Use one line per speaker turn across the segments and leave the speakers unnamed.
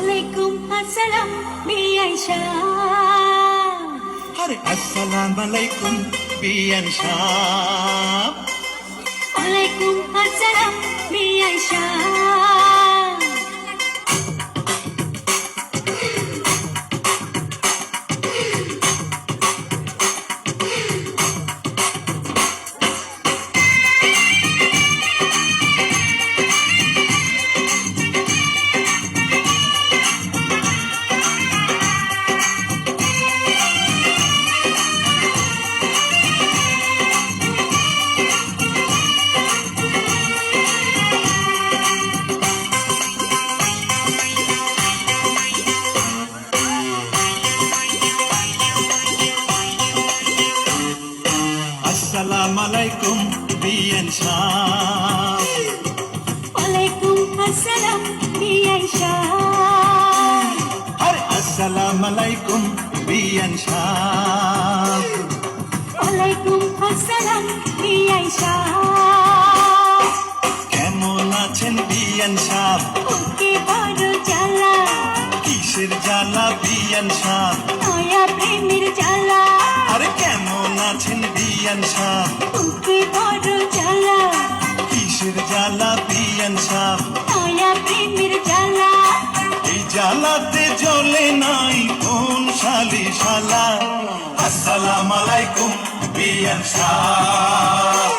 ওয়ালাইকুম আসসালাম বিআই সাহেব।
আরে আসসালাম আলাইকুম বিয়ান সাহেব।
ওয়ালাইকুম আসসালাম বিআই সাহেব।
আসসালাম আলাইকুম বিয়ান সাহেব।
ওয়ালাইকুম আসসালাম বিআই সাহেব।
আরে আসসালাম আলাইকুম বিয়ান সাহেব।
ওয়ালাইকুম আসসালাম বিআই সাহেব।
কেমন আছেন বিয়ান সাহেব?
ওকে বড় জ্বালা,
কিসের জ্বালা বিয়ান সাহেব?
নয়া প্রেমের জ্বালা।
আরে কেমন আছেন বিয়ান সাহেব?
ওকে বড় জ্বালা,
কিসের জ্বালা বিয়ান সাহেব?
নয়া প্রেমের জ্বালা।
এই জ্বালাতে জ্বলে নাই কোন শালি শালা। আসসালাম আলাইকুম বিয়ান সাহেব।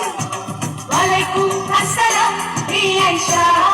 ওয়ালাইকুম আসসালাম বিআই সাহেব।